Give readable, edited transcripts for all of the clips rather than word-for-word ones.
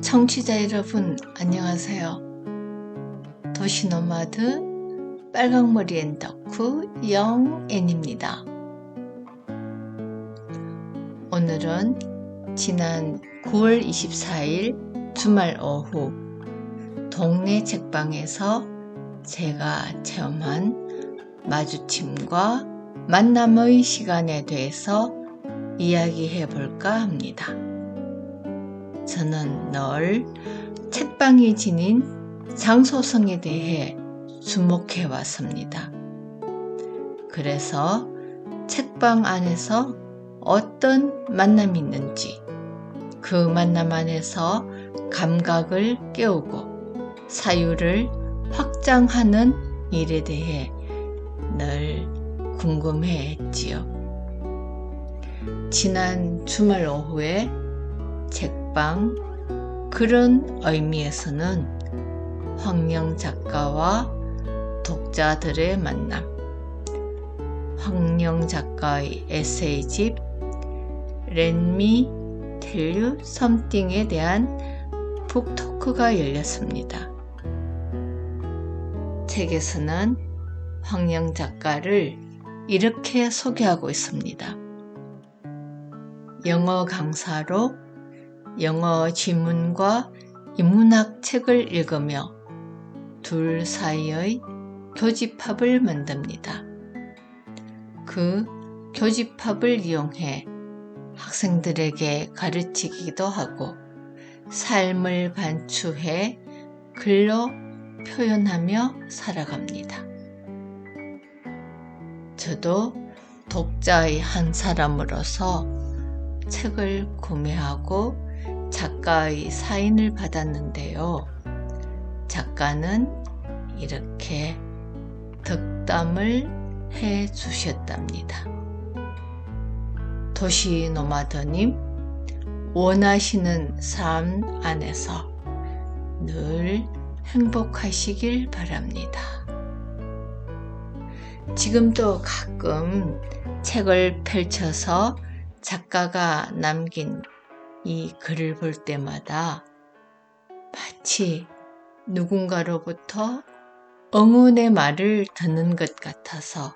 청취자 여러분 안녕하세요. 도시노마드 빨강머리 앤덕후 영앤입니다. 오늘은 지난 9월 24일 주말 오후 동네 책방에서 제가 체험한 마주침과 만남의 시간에 대해서 이야기해 볼까 합니다. 저는 늘 책방이 지닌 장소성에 대해 주목해 왔습니다. 그래서 책방 안에서 어떤 만남이 있는지, 그 만남 안에서 감각을 깨우고 사유를 확장하는 일에 대해 늘 궁금해 했지요. 지난 주말 오후에 책방 그런 의미에서는 황영 작가와 독자들의 만남, 황영 작가의 에세이집 Let me tell you something에 대한 북토크가 열렸습니다. 책에서는 황영 작가를 이렇게 소개하고 있습니다. 영어 강사로 영어 지문과 인문학 책을 읽으며 둘 사이의 교집합을 만듭니다. 그 교집합을 이용해 학생들에게 가르치기도 하고 삶을 반추해 글로 표현하며 살아갑니다. 저도 독자의 한 사람으로서 책을 구매하고 작가의 사인을 받았는데요. 작가는 이렇게 덕담을 해 주셨답니다. 도시노마드님, 원하시는 삶 안에서 늘 행복하시길 바랍니다. 지금도 가끔 책을 펼쳐서 작가가 남긴 이 글을 볼 때마다 마치 누군가로부터 응원의 말을 듣는 것 같아서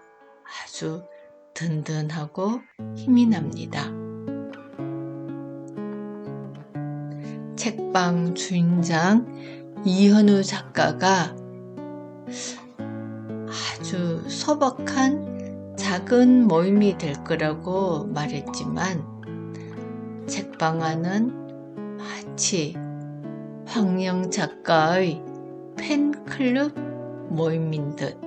아주 든든하고 힘이 납니다. 책방 주인장 이현우 작가가 아주 소박한 작은 모임이 될 거라고 말했지만 책방 안은 마치 황영 작가의 팬클럽 모임인 듯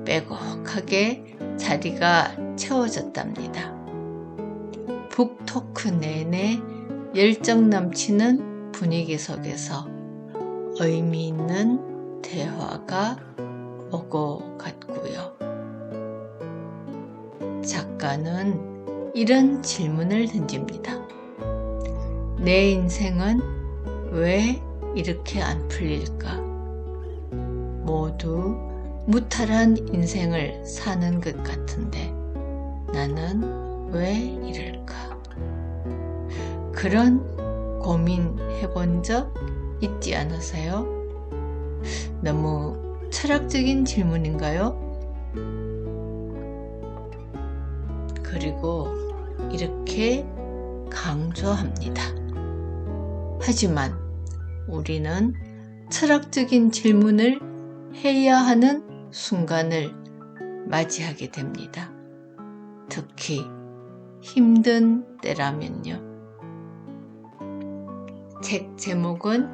빼곡하게 자리가 채워졌답니다. 북토크 내내 열정 넘치는 분위기 속에서 의미 있는 대화가 오고 갔고요. 작가는 이런 질문을 던집니다. 내 인생은 왜 이렇게 안 풀릴까? 모두 무탈한 인생을 사는 것 같은데 나는 왜 이럴까? 그런 고민 해본 적 있지 않으세요? 너무 철학적인 질문인가요? 그리고 이렇게 강조합니다. 하지만 우리는 철학적인 질문을 해야 하는 순간을 맞이하게 됩니다. 특히 힘든 때라면요. 책 제목은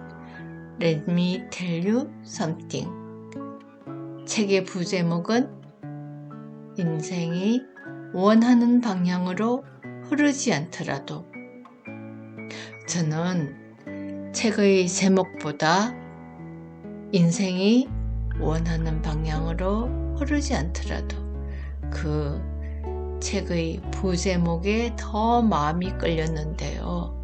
Let me tell you something. 책의 부제목은 인생이 원하는 방향으로 흐르지 않더라도. 저는 책의 제목보다 인생이 원하는 방향으로 흐르지 않더라도 그 책의 부제목에 더 마음이 끌렸는데요.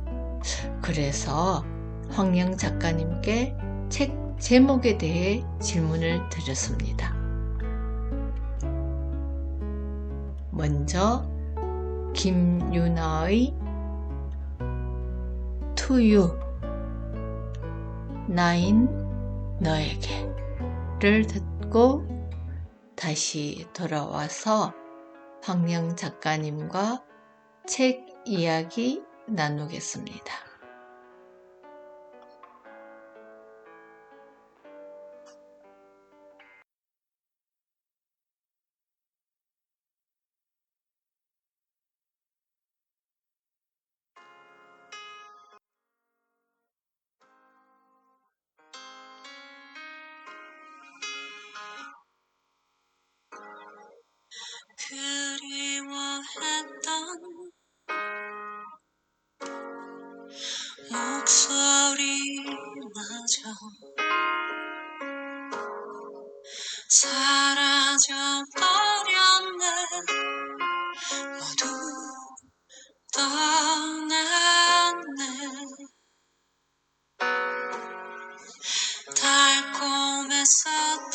그래서 황영 작가님께 책 제목에 대해 질문을 드렸습니다. 먼저 김유나의 To You 나인 너에게를 듣고 다시 돌아와서 황영 작가님과 책 이야기 나누겠습니다. 그리워했던 목소리마저 사라져버렸네. 모두 떠났네. 달콤했었던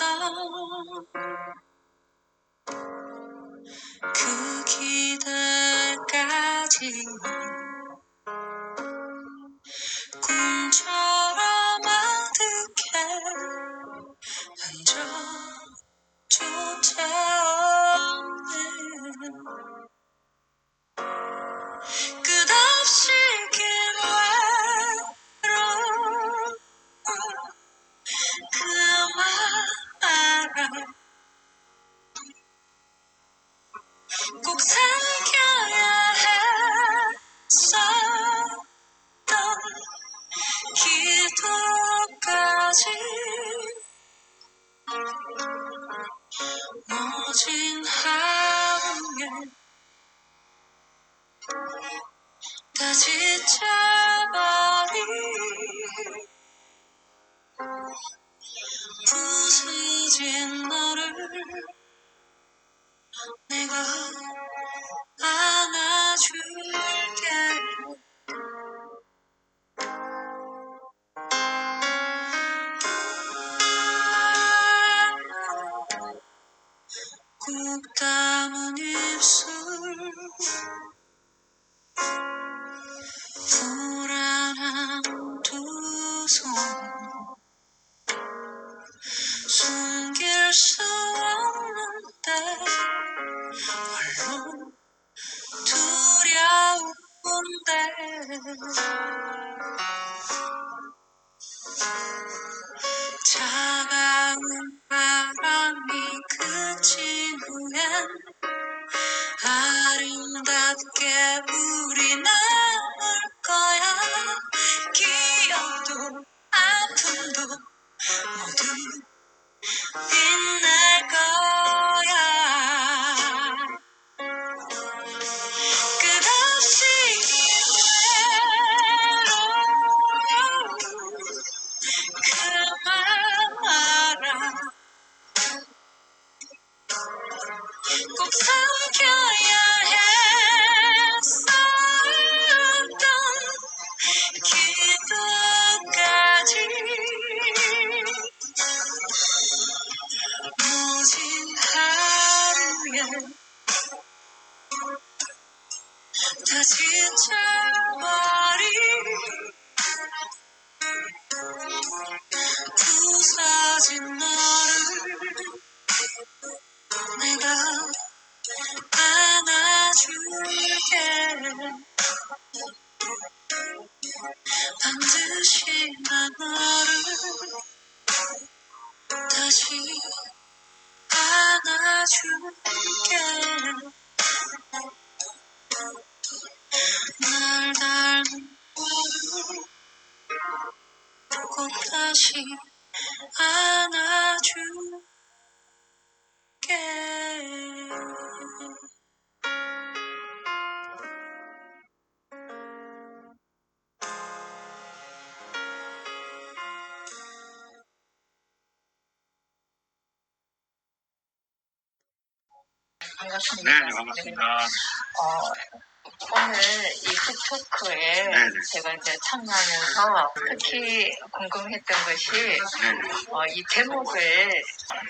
그 기대까지 꿈처럼 아득해. 흔적조차 없네. 끝없이 긴 외로움 그만 꼭 삼켜야 했었던 기도까지 모진 하루에 다 지쳐버린 부서진 너를 내가 안아줄게. 꾹 담은 입술 불안한 두 손 숨길 수 없는데 홀로 두려운데 차가운 바람이 그친 후엔 아름답게 불이 남을 거야. 기억도 아픔도 모두 빛날 거야. 끝없이 긴 외로움 그만 알아. 꼭 삼켜야 했었던 기도까지 모진 하루에 다 지쳐버린 부서진 너를 내가 안아줄게. 반드시 난 너를 다시 안아줄게. 날 닮은 너를 꼭 다시 안아줄게. 반갑습니다. 네, 반갑습니다. 오늘 이 북토크에 네네. 제가 이제 참여하면서 특히 궁금했던 것이 이 제목을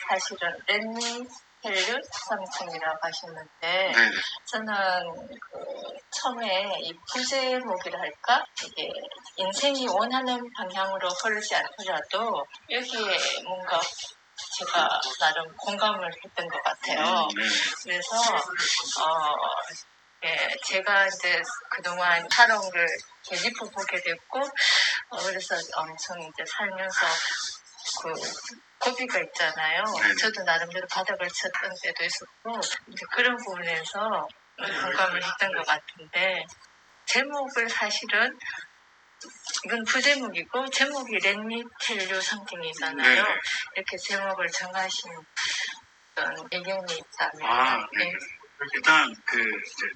사실은 렌니 헬류 상승이라고 하셨는데 네네. 저는 처음에 이 부제목이라 할까? 이게 인생이 원하는 방향으로 흐르지 않더라도 여기에 뭔가 제가 나름 공감을 했던 것 같아요. 그래서 예, 제가 이제 그동안 사랑을 짚어보게 됐고, 그래서 엄청 이제 살면서 그 고비가 있잖아요. 저도 나름대로 바닥을 쳤던 때도 있었고, 이제 그런 부분에서 공감을 했던 것 같은데, 제목을 사실은 이건 부제목이고 제목이 Let me tell you something이잖아요. 네. 이렇게 제목을 정하신 어떤 배경이 있다면. 네. 일단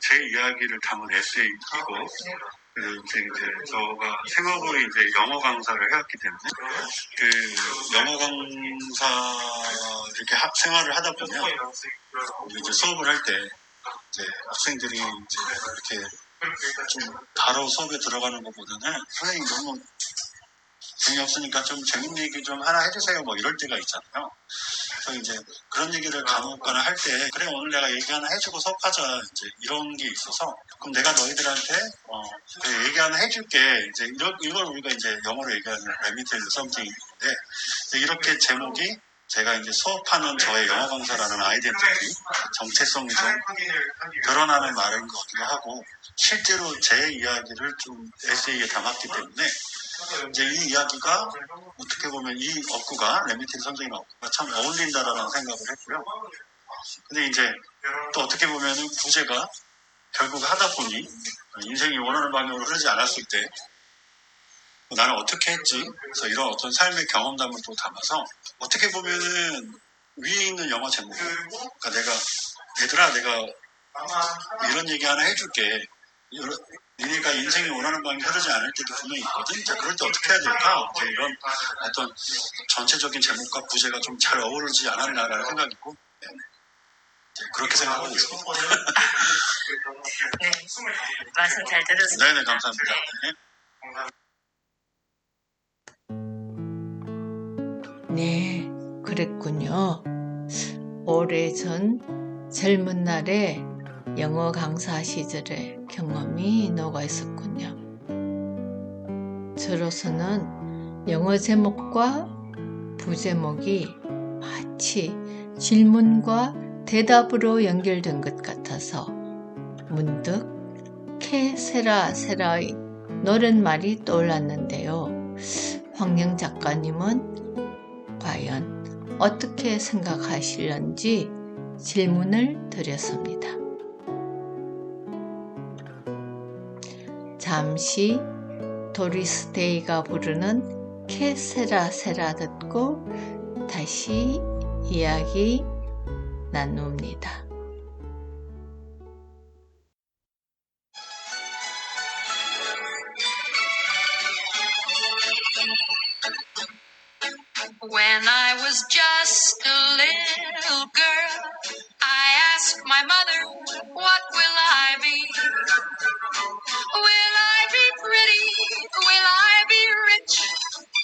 제 이야기를 담은 에세이이고 이제 저가 생업으로 이제 영어 강사를 해왔기 때문에 그 영어 강사 이렇게 생활을 하다 보면 이제 수업을 할 때 이제 학생들이 이제 이렇게 좀 바로 수업에 들어가는 것보다는 선생님 너무 재미없으니까 좀 재밌는 얘기 좀 하나 해주세요 뭐 이럴 때가 있잖아요. 그래서 이제 그런 얘기를 간혹가나 할 때 그래 오늘 내가 얘기 하나 해주고 수업하자 이제 이런 게 있어서 그럼 내가 너희들한테 그래, 얘기 하나 해줄게 이제 이걸 우리가 이제 영어로 얘기하는 Let me tell you something인데 이렇게 제목이 제가 이제 수업하는 저의 영어 강사라는 아이덴티티 정체성이 좀 드러나는 말인 것 같기도 하고 실제로 제 이야기를 좀 에세이에 담았기 때문에 이제 이 이야기가 어떻게 보면 이 어구가 레미틸 선생님 어구가 참 어울린다라는 생각을 했고요. 근데 이제 또 어떻게 보면은 부제가 결국 하다 보니 인생이 원하는 방향으로 흐르지 않았을 때 나는 어떻게 했지? 그래서 이런 어떤 삶의 경험담을 또 담아서 어떻게 보면은 위에 있는 영화 제목 그러니까 얘들아 내가 이런 얘기 하나 해줄게. 니네가 인생이 원하는 방향이 흐르지 않을 때도 분명히 있거든. 자, 그럴 때 어떻게 해야 될까? 이런 어떤 전체적인 제목과 부제가 좀 잘 어우르지 않았나라는 생각이고 그렇게 생각하고 있습니다. 네, 말씀 잘 들었습니다. 네네, 감사합니다. 네, 그랬군요. 오래전 젊은 날에 영어 강사 시절의 경험이 녹아 있었군요. 저로서는 영어 제목과 부제목이 마치 질문과 대답으로 연결된 것 같아서 문득 케세라 세라의 노랫말이 떠올랐는데요. 황영 작가님은 과연 어떻게 생각하시는지 질문을 드렸습니다. 잠시 도리스 데이가 부르는 케세라 세라 듣고 다시 이야기 나눕니다. When I was just a little girl, I asked my mother, what will I be? Will I be pretty? Will I be rich?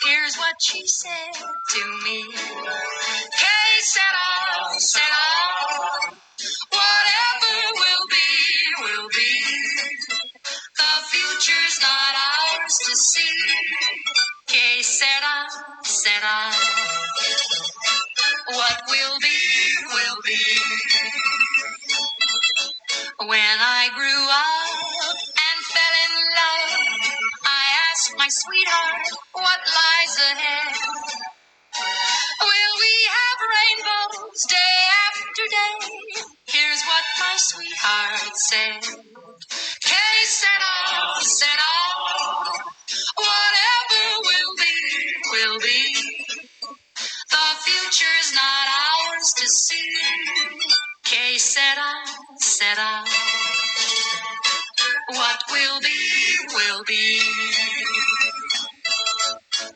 Here's what she said to me. Que sera, sera. Whatever will be, will be. The future's not ours to see. Que sera, sera. What will be, will be. When I grew up and fell in love, I asked my sweetheart, what lies ahead? Will we have rainbows day after day? Here's what my sweetheart said. Que sera, sera. Whatever will be, will be. The future's not ours to see. Que sera, sera. What will be, will be.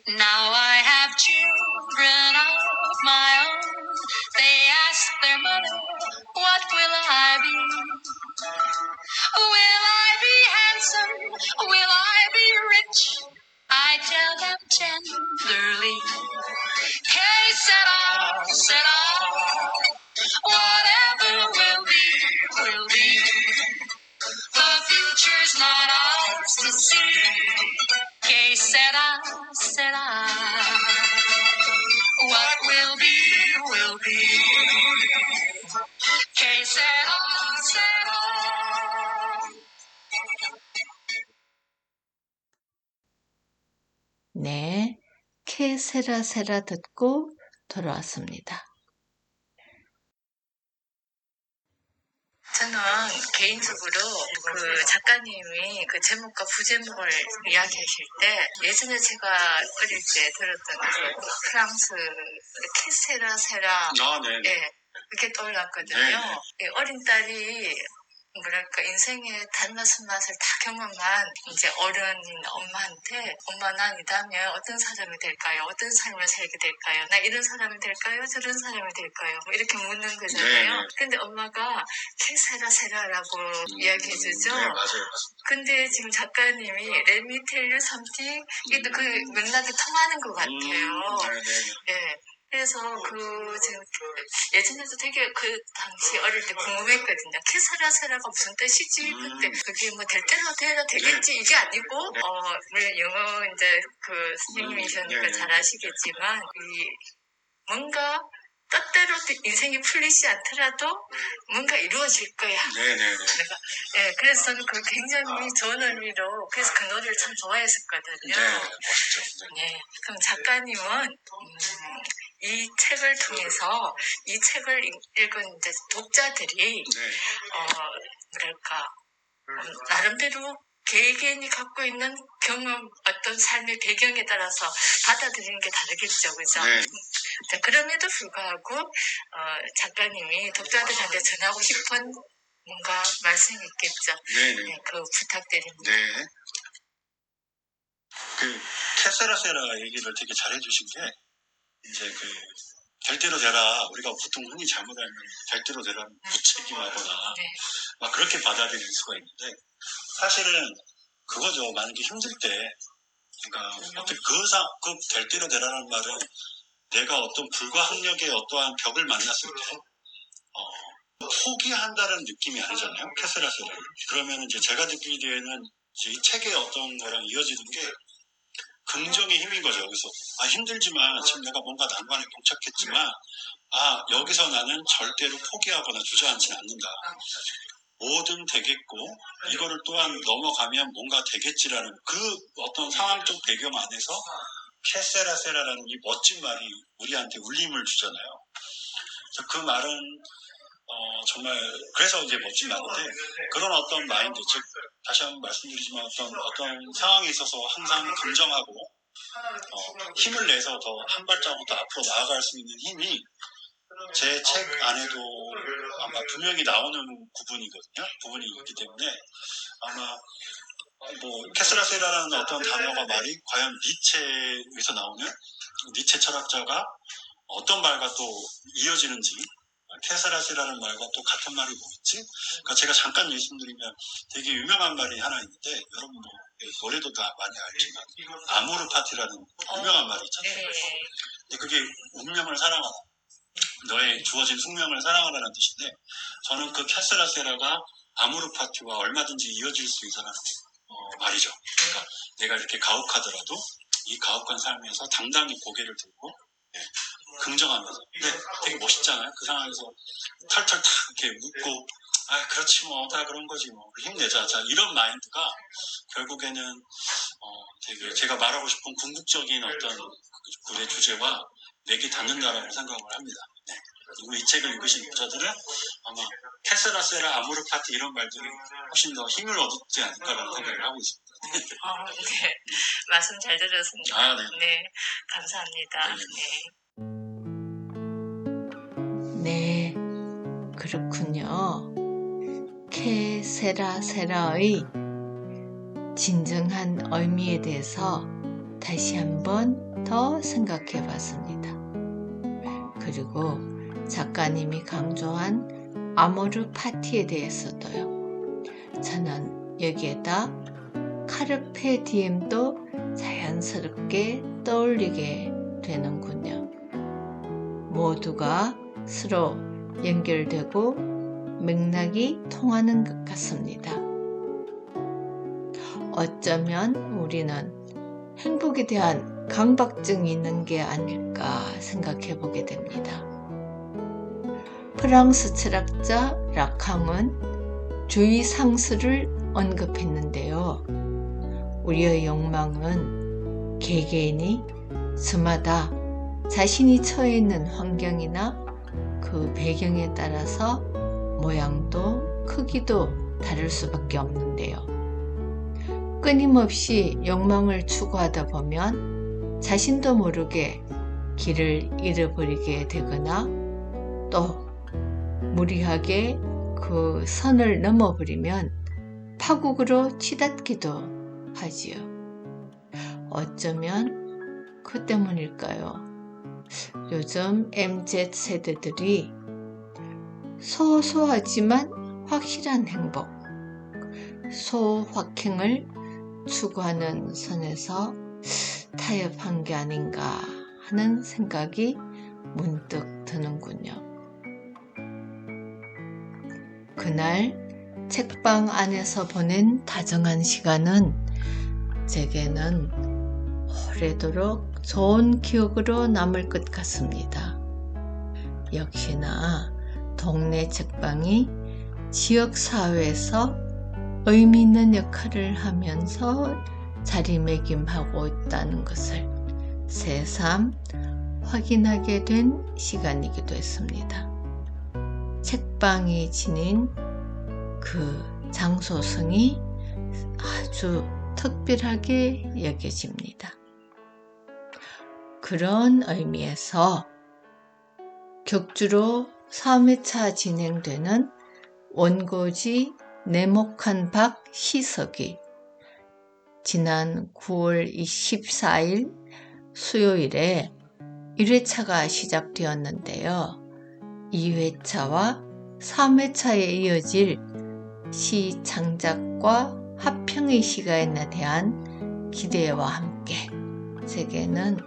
Now I have children of my own. They ask their mother, what will I be? Will I be handsome? Will I be rich? I tell them tenderly. Que sera, sera. Whatever will be, will be. The future future's not ours to see. Que sera, sera. What will be, will be. Que sera, sera. 네, 케세라세라 듣고 돌아왔습니다. 저는 개인적으로 그 작가님이 그 제목과 부제목을 이야기하실 때 예전에 제가 어릴 때 들었던 그 프랑스 케세라세라 네. 예, 그렇게 떠올랐거든요. 네. 예, 어린 딸이 뭐랄까 인생의 단맛 맛을 다 경험한 이제 어른인 엄마한테 엄마 난 이 다음에 어떤 사람이 될까요? 어떤 삶을 살게 될까요? 나 이런 사람이 될까요? 저런 사람이 될까요? 뭐 이렇게 묻는 거잖아요. 네. 근데 엄마가 케세라세라라고 이야기해주죠. 네, 맞아요. 근데 지금 작가님이 Let me tell you something 이도 그 맥락이 통하는 것 같아요. 네. 예. 그래서 그 지금 예전에도 되게 그 당시 어릴 때 궁금했거든요. 케세라세라가 무슨 뜻이지? 근데 그게 뭐 될 대로 되라 되겠지 이게 아니고 물론 영어 이제 그 선생님이시니까 잘 아시겠지만 이 뭔가 뜻대로 인생이 풀리지 않더라도 뭔가 이루어질 거야. 네네네. 예, 그래서 저는 그 굉장히 좋은 의미로 그래서 그 노래를 참 좋아했었거든요. 네, 멋있죠. 네, 그럼 작가님은 이 책을 통해서 이 책을 읽은 이제 독자들이 네. 뭐랄까 나름대로 개개인이 갖고 있는 경험 어떤 삶의 배경에 따라서 받아들이는 게 다르겠죠, 그죠? 네. 자, 그럼에도 불구하고 작가님이 독자들한테 전하고 싶은 뭔가 말씀이 있겠죠. 네네. 네, 그 부탁드립니다. 네. 그 케세라세라 얘기를 되게 잘해주신 게 이제 그 될 대로 되라 우리가 보통 흔히 잘못 알면 될 대로 되라 무책임하거나 네. 막 그렇게 받아들일 수가 있는데 사실은 그거죠. 만약에 힘들 때 그러니까 어떻게 그 될 대로 되라는 말은 내가 어떤 불가항력의 어떠한 벽을 만났을 때 포기한다는 느낌이 아니잖아요. 케세라세라. 그러면 이제 제가 느끼기에는 이제 이 책의 어떤 거랑 이어지는 게 긍정의 힘인 거죠. 그래서 힘들지만 지금 내가 뭔가 난관에 봉착했지만 여기서 나는 절대로 포기하거나 주저앉지 않는다. 뭐든 되겠고 이거를 또한 넘어가면 뭔가 되겠지라는 그 어떤 상황적 배경 안에서 케세라세라라는 이 멋진 말이 우리한테 울림을 주잖아요. 그래서 그 말은 정말 그래서 이제 멋진 말인데 그런 어떤 마인드 즉 다시 한번 말씀드리지만 어떤 상황에 있어서 항상 긍정하고 힘을 내서 더 한 발자국 더 앞으로 나아갈 수 있는 힘이 제 책 안에도 아마 분명히 나오는 부분이 있기 때문에 아마 케세라세라라는 어떤 단어가 말이 과연 니체에서 나오면 니체 철학자가 어떤 말과 또 이어지는지 케세라세라는 말과 또 같은 말이 뭐겠지? 그러니까 제가 잠깐 말씀드리면 되게 유명한 말이 하나 있는데 여러분 노래도 다 많이 알지만 아모르 파티라는 유명한 말이 있잖아요. 근데 그게 운명을 사랑하라. 너의 주어진 숙명을 사랑하라는 뜻인데 저는 그 케세라세라가 아모르 파티와 얼마든지 이어질 수 있다는 말이죠. 그러니까 내가 이렇게 가혹하더라도 이 가혹한 삶에서 당당히 고개를 들고 긍정하면서 되게 멋있잖아요. 그 상황에서 털털 탁 이렇게 웃고 그렇지 뭐 다 그런 거지 뭐 힘내자 자 이런 마인드가 결국에는 되게 제가 말하고 싶은 궁극적인 어떤 글의 주제와 맥이 닿는다라고 생각을 합니다. 네. 그리고 이 책을 읽으신 독자들은 아마 케세라세라 아모르 파티 이런 말들이 훨씬 더 힘을 얻지 않을까라는 생각을 하고 있습니다. 네, 말씀 잘 들었습니다. 네. 네, 감사합니다. 네, 그렇군요. 케세라세라의 진정한 의미에 대해서 다시 한번 더 생각해 봤습니다. 그리고 작가님이 강조한 아모르 파티에 대해서도요. 저는 여기에다 카르페 디엠도 자연스럽게 떠올리게 되는군요. 모두가 서로 연결되고 맥락이 통하는 것 같습니다. 어쩌면 우리는 행복에 대한 강박증이 있는 게 아닐까 생각해 보게 됩니다. 프랑스 철학자 라캉은 주의 상수를 언급했는데요. 우리의 욕망은 개개인이 저마다 자신이 처해 있는 환경이나 그 배경에 따라서 모양도 크기도 다를 수밖에 없는데요. 끊임없이 욕망을 추구하다 보면 자신도 모르게 길을 잃어버리게 되거나 또 무리하게 그 선을 넘어버리면 파국으로 치닫기도 하지요. 어쩌면 그 때문일까요? 요즘 MZ세대들이 소소하지만 확실한 행복, 소확행을 추구하는 선에서 타협한 게 아닌가 하는 생각이 문득 드는군요. 그날 책방 안에서 보낸 다정한 시간은 제게는 오래도록 좋은 기억으로 남을 것 같습니다. 역시나 동네 책방이 지역사회에서 의미 있는 역할을 하면서 자리매김하고 있다는 것을 새삼 확인하게 된 시간이기도 했습니다. 책방이 지닌 그 장소성이 아주 특별하게 여겨집니다. 그런 의미에서 격주로 3회차 진행되는 원고지 내목한 박 시석이 지난 9월 14일 수요일에 1회차가 시작되었는데요. 2회차와 3회차에 이어질 시 창작과 합평의 시간에 대한 기대와 함께 제게는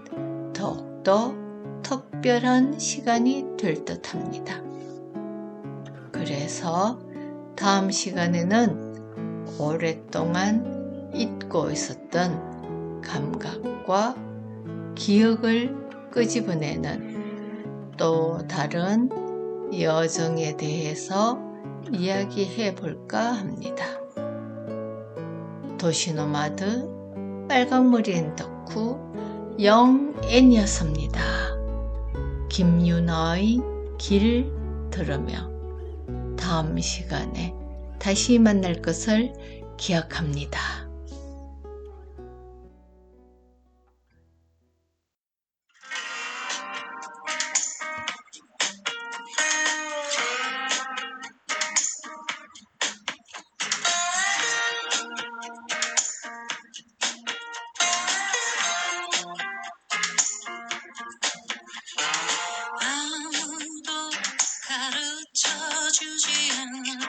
더욱더 특별한 시간이 될 듯합니다. 그래서 다음 시간에는 오랫동안 잊고 있었던 감각과 기억을 끄집어내는 또 다른 여정에 대해서 이야기해 볼까 합니다. 도시노마드 빨강머리엔 덕후 영애니였습니다. 김윤아의 길 들으며 다음 시간에 다시 만날 것을 기약합니다. 아무도 가르쳐주지 않는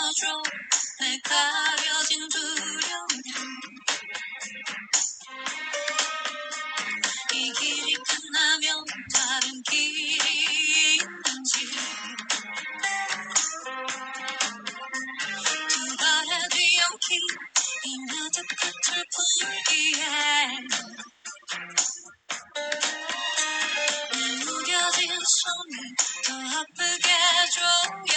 들어줘 내 가려진 두려움 이 길이 끝나면 다른 길이 있는지 두 발의 뒤엉키 이 늦은 끝을 풀기에 내 무뎌진 손이 더 아프게 해줘요